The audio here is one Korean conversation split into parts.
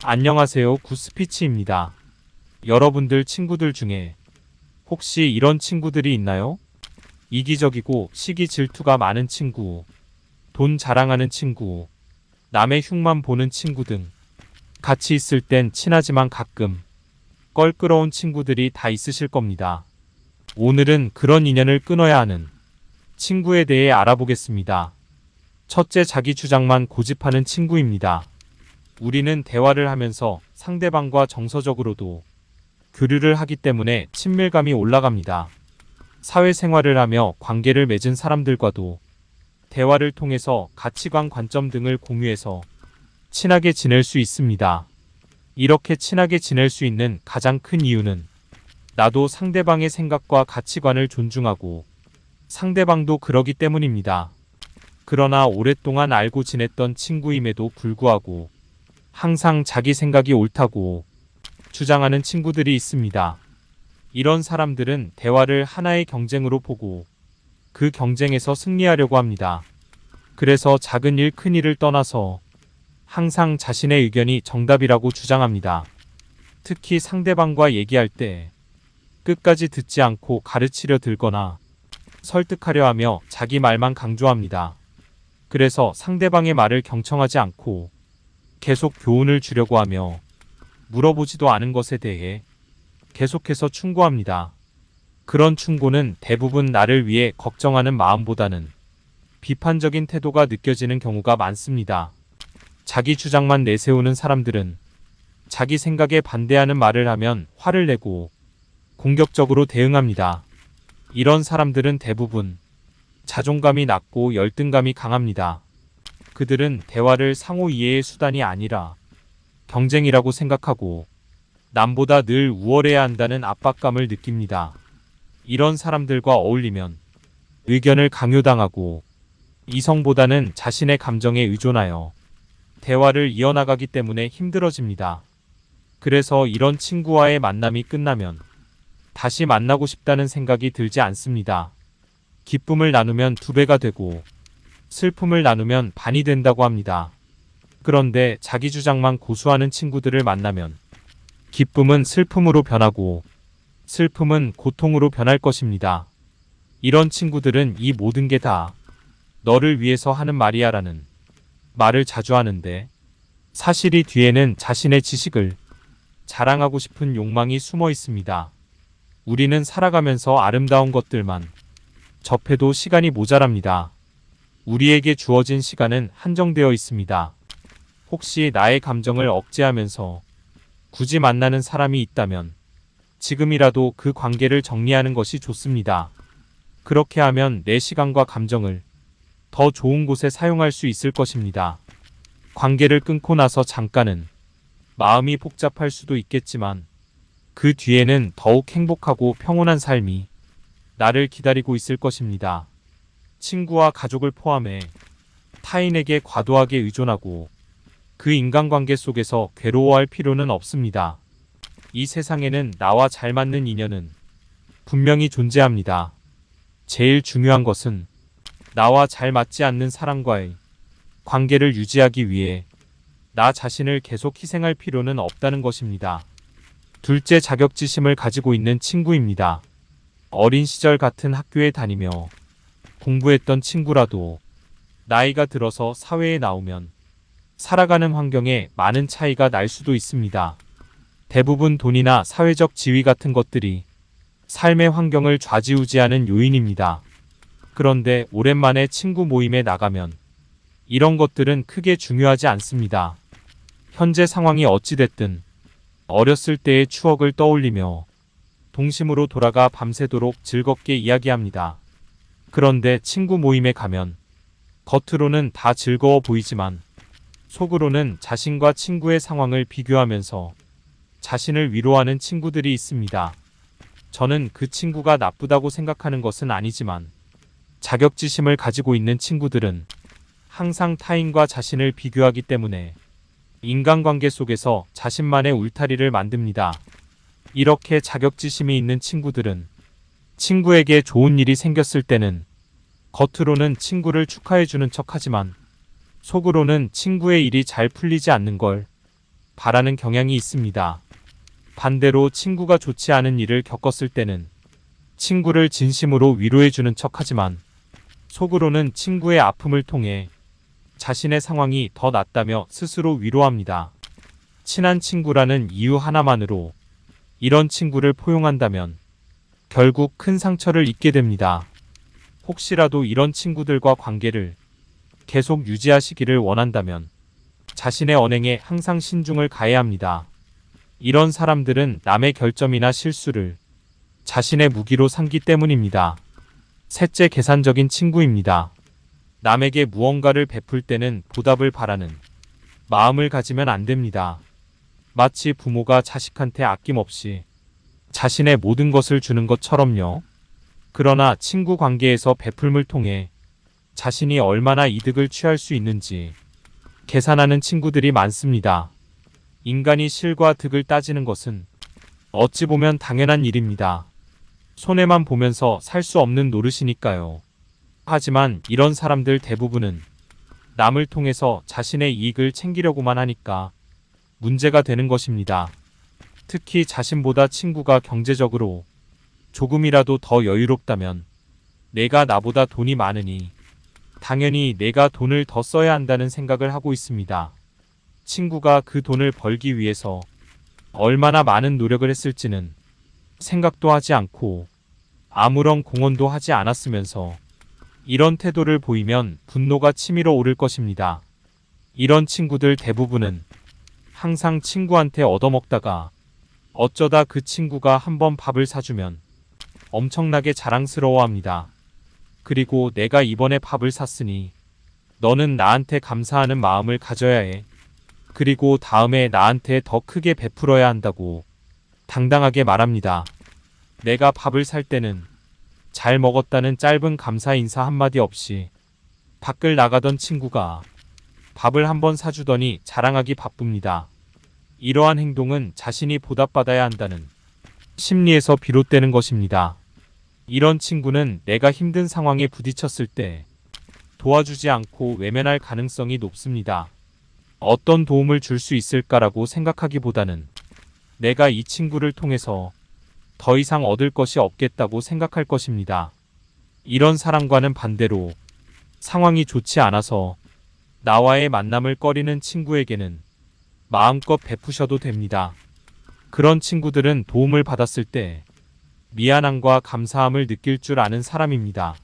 안녕하세요. 굿스피치입니다. 여러분들 친구들 중에 혹시 이런 친구들이 있나요? 이기적이고 시기 질투가 많은 친구, 돈 자랑하는 친구, 남의 흉만 보는 친구 등 같이 있을 땐 친하지만 가끔 껄끄러운 친구들이 다 있으실 겁니다. 오늘은 그런 인연을 끊어야 하는 친구에 대해 알아보겠습니다. 첫째, 자기 주장만 고집하는 친구입니다. 우리는 대화를 하면서 상대방과 정서적으로도 교류를 하기 때문에 친밀감이 올라갑니다. 사회생활을 하며 관계를 맺은 사람들과도 대화를 통해서 가치관, 관점 등을 공유해서 친하게 지낼 수 있습니다. 이렇게 친하게 지낼 수 있는 가장 큰 이유는 나도 상대방의 생각과 가치관을 존중하고 상대방도 그러기 때문입니다. 그러나 오랫동안 알고 지냈던 친구임에도 불구하고 항상 자기 생각이 옳다고 주장하는 친구들이 있습니다. 이런 사람들은 대화를 하나의 경쟁으로 보고 그 경쟁에서 승리하려고 합니다. 그래서 작은 일, 큰 일을 떠나서 항상 자신의 의견이 정답이라고 주장합니다. 특히 상대방과 얘기할 때 끝까지 듣지 않고 가르치려 들거나 설득하려 하며 자기 말만 강조합니다. 그래서 상대방의 말을 경청하지 않고 계속 교훈을 주려고 하며 물어보지도 않은 것에 대해 계속해서 충고합니다. 그런 충고는 대부분 나를 위해 걱정하는 마음보다는 비판적인 태도가 느껴지는 경우가 많습니다. 자기 주장만 내세우는 사람들은 자기 생각에 반대하는 말을 하면 화를 내고 공격적으로 대응합니다. 이런 사람들은 대부분 자존감이 낮고 열등감이 강합니다. 그들은 대화를 상호 이해의 수단이 아니라 경쟁이라고 생각하고 남보다 늘 우월해야 한다는 압박감을 느낍니다. 이런 사람들과 어울리면 의견을 강요당하고 이성보다는 자신의 감정에 의존하여 대화를 이어나가기 때문에 힘들어집니다. 그래서 이런 친구와의 만남이 끝나면 다시 만나고 싶다는 생각이 들지 않습니다. 기쁨을 나누면 2배가 되고 슬픔을 나누면 반이 된다고 합니다. 그런데 자기 주장만 고수하는 친구들을 만나면 기쁨은 슬픔으로 변하고 슬픔은 고통으로 변할 것입니다. 이런 친구들은 이 모든 게 다 너를 위해서 하는 말이야 라는 말을 자주 하는데 사실 이 뒤에는 자신의 지식을 자랑하고 싶은 욕망이 숨어 있습니다. 우리는 살아가면서 아름다운 것들만 접해도 시간이 모자랍니다. 우리에게 주어진 시간은 한정되어 있습니다. 혹시 나의 감정을 억제하면서 굳이 만나는 사람이 있다면 지금이라도 그 관계를 정리하는 것이 좋습니다. 그렇게 하면 내 시간과 감정을 더 좋은 곳에 사용할 수 있을 것입니다. 관계를 끊고 나서 잠깐은 마음이 복잡할 수도 있겠지만 그 뒤에는 더욱 행복하고 평온한 삶이 나를 기다리고 있을 것입니다. 친구와 가족을 포함해 타인에게 과도하게 의존하고 그 인간관계 속에서 괴로워할 필요는 없습니다. 이 세상에는 나와 잘 맞는 인연은 분명히 존재합니다. 제일 중요한 것은 나와 잘 맞지 않는 사람과의 관계를 유지하기 위해 나 자신을 계속 희생할 필요는 없다는 것입니다. 둘째, 자격지심을 가지고 있는 친구입니다. 어린 시절 같은 학교에 다니며 공부했던 친구라도 나이가 들어서 사회에 나오면 살아가는 환경에 많은 차이가 날 수도 있습니다. 대부분 돈이나 사회적 지위 같은 것들이 삶의 환경을 좌지우지하는 요인입니다. 그런데 오랜만에 친구 모임에 나가면 이런 것들은 크게 중요하지 않습니다. 현재 상황이 어찌됐든 어렸을 때의 추억을 떠올리며 동심으로 돌아가 밤새도록 즐겁게 이야기합니다. 그런데 친구 모임에 가면 겉으로는 다 즐거워 보이지만 속으로는 자신과 친구의 상황을 비교하면서 자신을 위로하는 친구들이 있습니다. 저는 그 친구가 나쁘다고 생각하는 것은 아니지만 자격지심을 가지고 있는 친구들은 항상 타인과 자신을 비교하기 때문에 인간관계 속에서 자신만의 울타리를 만듭니다. 이렇게 자격지심이 있는 친구들은 친구에게 좋은 일이 생겼을 때는 겉으로는 친구를 축하해주는 척하지만 속으로는 친구의 일이 잘 풀리지 않는 걸 바라는 경향이 있습니다. 반대로 친구가 좋지 않은 일을 겪었을 때는 친구를 진심으로 위로해주는 척하지만 속으로는 친구의 아픔을 통해 자신의 상황이 더 낫다며 스스로 위로합니다. 친한 친구라는 이유 하나만으로 이런 친구를 포용한다면 결국 큰 상처를 입게 됩니다. 혹시라도 이런 친구들과 관계를 계속 유지하시기를 원한다면 자신의 언행에 항상 신중을 가해야 합니다. 이런 사람들은 남의 결점이나 실수를 자신의 무기로 삼기 때문입니다. 셋째, 계산적인 친구입니다. 남에게 무언가를 베풀 때는 보답을 바라는 마음을 가지면 안 됩니다. 마치 부모가 자식한테 아낌없이 자신의 모든 것을 주는 것처럼요. 그러나 친구 관계에서 베풀음을 통해 자신이 얼마나 이득을 취할 수 있는지 계산하는 친구들이 많습니다. 인간이 실과 득을 따지는 것은 어찌 보면 당연한 일입니다. 손해만 보면서 살 수 없는 노릇이니까요. 하지만 이런 사람들 대부분은 남을 통해서 자신의 이익을 챙기려고만 하니까 문제가 되는 것입니다. 특히 자신보다 친구가 경제적으로 조금이라도 더 여유롭다면 내가 나보다 돈이 많으니 당연히 내가 돈을 더 써야 한다는 생각을 하고 있습니다. 친구가 그 돈을 벌기 위해서 얼마나 많은 노력을 했을지는 생각도 하지 않고 아무런 공헌도 하지 않았으면서 이런 태도를 보이면 분노가 치밀어 오를 것입니다. 이런 친구들 대부분은 항상 친구한테 얻어먹다가 어쩌다 그 친구가 한번 밥을 사주면 엄청나게 자랑스러워합니다. 그리고 내가 이번에 밥을 샀으니 너는 나한테 감사하는 마음을 가져야 해. 그리고 다음에 나한테 더 크게 베풀어야 한다고 당당하게 말합니다. 내가 밥을 살 때는 잘 먹었다는 짧은 감사 인사 한마디 없이 밖을 나가던 친구가 밥을 한번 사주더니 자랑하기 바쁩니다. 이러한 행동은 자신이 보답받아야 한다는 심리에서 비롯되는 것입니다. 이런 친구는 내가 힘든 상황에 부딪혔을 때 도와주지 않고 외면할 가능성이 높습니다. 어떤 도움을 줄 수 있을까라고 생각하기보다는 내가 이 친구를 통해서 더 이상 얻을 것이 없겠다고 생각할 것입니다. 이런 사람과는 반대로 상황이 좋지 않아서 나와의 만남을 꺼리는 친구에게는 마음껏 베푸셔도 됩니다. 그런 친구들은 도움을 받았을 때 미안함과 감사함을 느낄 줄 아는 사람입니다.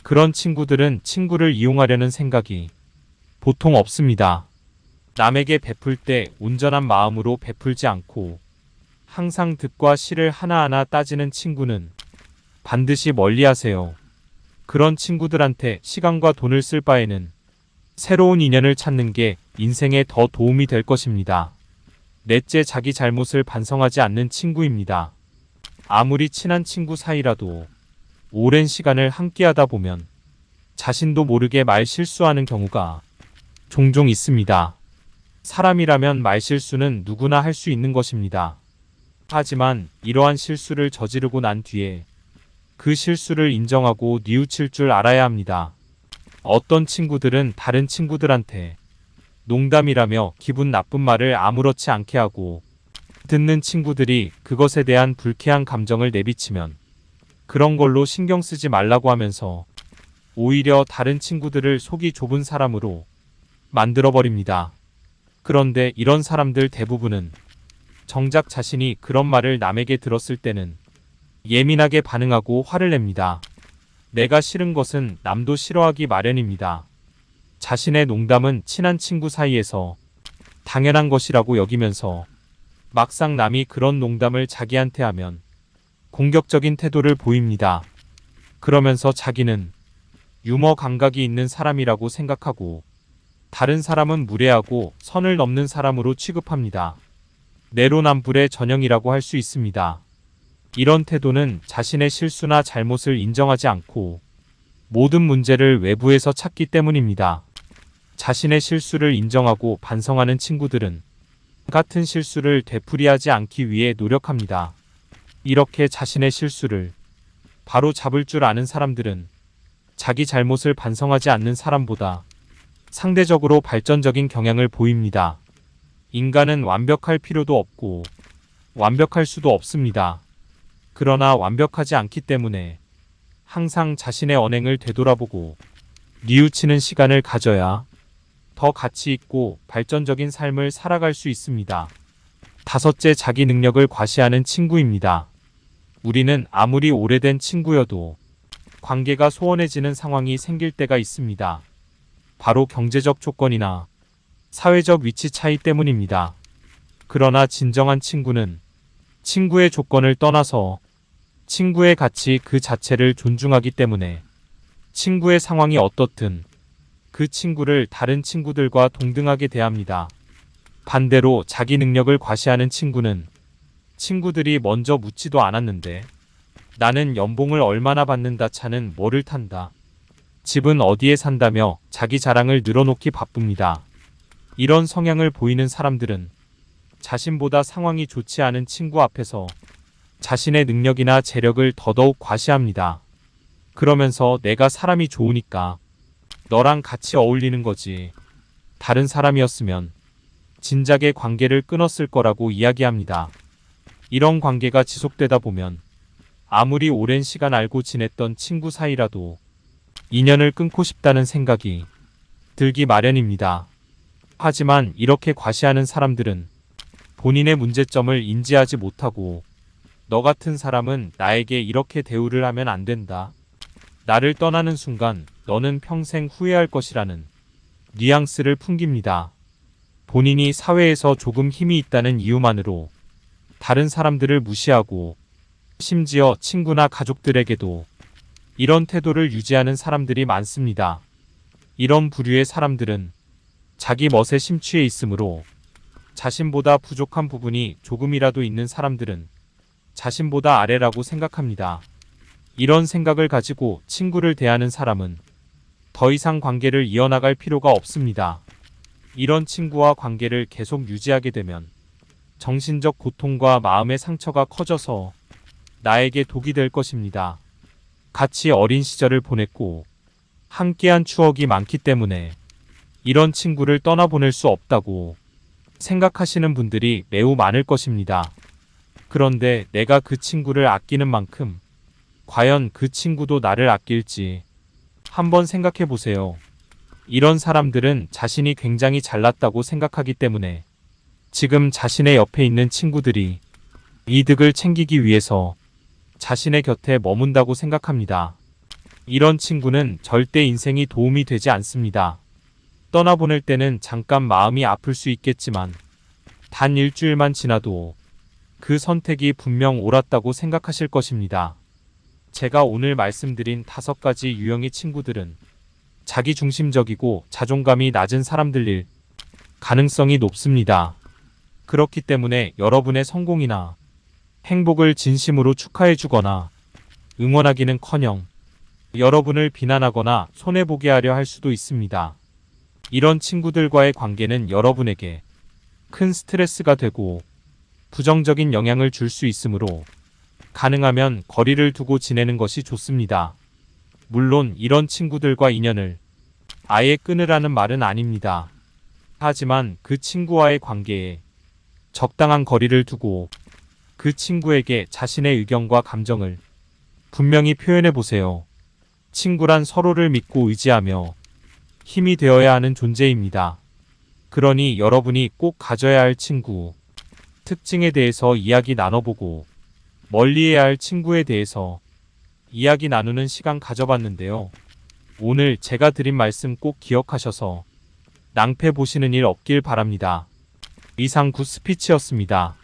그런 친구들은 친구를 이용하려는 생각이 보통 없습니다. 남에게 베풀 때 온전한 마음으로 베풀지 않고 항상 득과 실을 하나하나 따지는 친구는 반드시 멀리하세요. 그런 친구들한테 시간과 돈을 쓸 바에는 새로운 인연을 찾는 게 인생에 더 도움이 될 것입니다. 넷째, 자기 잘못을 반성하지 않는 친구입니다. 아무리 친한 친구 사이라도 오랜 시간을 함께하다 보면 자신도 모르게 말 실수하는 경우가 종종 있습니다. 사람이라면 말 실수는 누구나 할 수 있는 것입니다. 하지만 이러한 실수를 저지르고 난 뒤에 그 실수를 인정하고 뉘우칠 줄 알아야 합니다. 어떤 친구들은 다른 친구들한테 농담이라며 기분 나쁜 말을 아무렇지 않게 하고 듣는 친구들이 그것에 대한 불쾌한 감정을 내비치면 그런 걸로 신경 쓰지 말라고 하면서 오히려 다른 친구들을 속이 좁은 사람으로 만들어버립니다. 그런데 이런 사람들 대부분은 정작 자신이 그런 말을 남에게 들었을 때는 예민하게 반응하고 화를 냅니다. 내가 싫은 것은 남도 싫어하기 마련입니다. 자신의 농담은 친한 친구 사이에서 당연한 것이라고 여기면서 막상 남이 그런 농담을 자기한테 하면 공격적인 태도를 보입니다. 그러면서 자기는 유머 감각이 있는 사람이라고 생각하고 다른 사람은 무례하고 선을 넘는 사람으로 취급합니다. 내로남불의 전형이라고 할 수 있습니다. 이런 태도는 자신의 실수나 잘못을 인정하지 않고 모든 문제를 외부에서 찾기 때문입니다. 자신의 실수를 인정하고 반성하는 친구들은 같은 실수를 되풀이하지 않기 위해 노력합니다. 이렇게 자신의 실수를 바로 잡을 줄 아는 사람들은 자기 잘못을 반성하지 않는 사람보다 상대적으로 발전적인 경향을 보입니다. 인간은 완벽할 필요도 없고 완벽할 수도 없습니다. 그러나 완벽하지 않기 때문에 항상 자신의 언행을 되돌아보고 뉘우치는 시간을 가져야 더 가치 있고 발전적인 삶을 살아갈 수 있습니다. 다섯째, 자기 능력을 과시하는 친구입니다. 우리는 아무리 오래된 친구여도 관계가 소원해지는 상황이 생길 때가 있습니다. 바로 경제적 조건이나 사회적 위치 차이 때문입니다. 그러나 진정한 친구는 친구의 조건을 떠나서 친구의 가치 그 자체를 존중하기 때문에 친구의 상황이 어떻든 그 친구를 다른 친구들과 동등하게 대합니다. 반대로 자기 능력을 과시하는 친구는 친구들이 먼저 묻지도 않았는데 나는 연봉을 얼마나 받는다, 차는 뭐를 탄다, 집은 어디에 산다며 자기 자랑을 늘어놓기 바쁩니다. 이런 성향을 보이는 사람들은 자신보다 상황이 좋지 않은 친구 앞에서 자신의 능력이나 재력을 더더욱 과시합니다. 그러면서 내가 사람이 좋으니까 너랑 같이 어울리는 거지, 다른 사람이었으면 진작에 관계를 끊었을 거라고 이야기합니다. 이런 관계가 지속되다 보면 아무리 오랜 시간 알고 지냈던 친구 사이라도 인연을 끊고 싶다는 생각이 들기 마련입니다. 하지만 이렇게 과시하는 사람들은 본인의 문제점을 인지하지 못하고 너 같은 사람은 나에게 이렇게 대우를 하면 안 된다, 나를 떠나는 순간 너는 평생 후회할 것이라는 뉘앙스를 풍깁니다. 본인이 사회에서 조금 힘이 있다는 이유만으로 다른 사람들을 무시하고 심지어 친구나 가족들에게도 이런 태도를 유지하는 사람들이 많습니다. 이런 부류의 사람들은 자기 멋에 심취해 있으므로 자신보다 부족한 부분이 조금이라도 있는 사람들은 자신보다 아래라고 생각합니다. 이런 생각을 가지고 친구를 대하는 사람은 더 이상 관계를 이어나갈 필요가 없습니다. 이런 친구와 관계를 계속 유지하게 되면 정신적 고통과 마음의 상처가 커져서 나에게 독이 될 것입니다. 같이 어린 시절을 보냈고 함께한 추억이 많기 때문에 이런 친구를 떠나보낼 수 없다고 생각하시는 분들이 매우 많을 것입니다. 그런데 내가 그 친구를 아끼는 만큼 과연 그 친구도 나를 아낄지 한번 생각해 보세요. 이런 사람들은 자신이 굉장히 잘났다고 생각하기 때문에 지금 자신의 옆에 있는 친구들이 이득을 챙기기 위해서 자신의 곁에 머문다고 생각합니다. 이런 친구는 절대 인생이 도움이 되지 않습니다. 떠나보낼 때는 잠깐 마음이 아플 수 있겠지만 단 일주일만 지나도 그 선택이 분명 옳았다고 생각하실 것입니다. 제가 오늘 말씀드린 5가지 유형의 친구들은 자기중심적이고 자존감이 낮은 사람들일 가능성이 높습니다. 그렇기 때문에 여러분의 성공이나 행복을 진심으로 축하해주거나 응원하기는커녕 여러분을 비난하거나 손해보게 하려 할 수도 있습니다. 이런 친구들과의 관계는 여러분에게 큰 스트레스가 되고 부정적인 영향을 줄 수 있으므로 가능하면 거리를 두고 지내는 것이 좋습니다. 물론 이런 친구들과 인연을 아예 끊으라는 말은 아닙니다. 하지만 그 친구와의 관계에 적당한 거리를 두고 그 친구에게 자신의 의견과 감정을 분명히 표현해 보세요. 친구란 서로를 믿고 의지하며 힘이 되어야 하는 존재입니다. 그러니 여러분이 꼭 가져야 할 친구 특징에 대해서 이야기 나눠보고 멀리해야 할 친구에 대해서 이야기 나누는 시간 가져봤는데요. 오늘 제가 드린 말씀 꼭 기억하셔서 낭패 보시는 일 없길 바랍니다. 이상 굿스피치였습니다.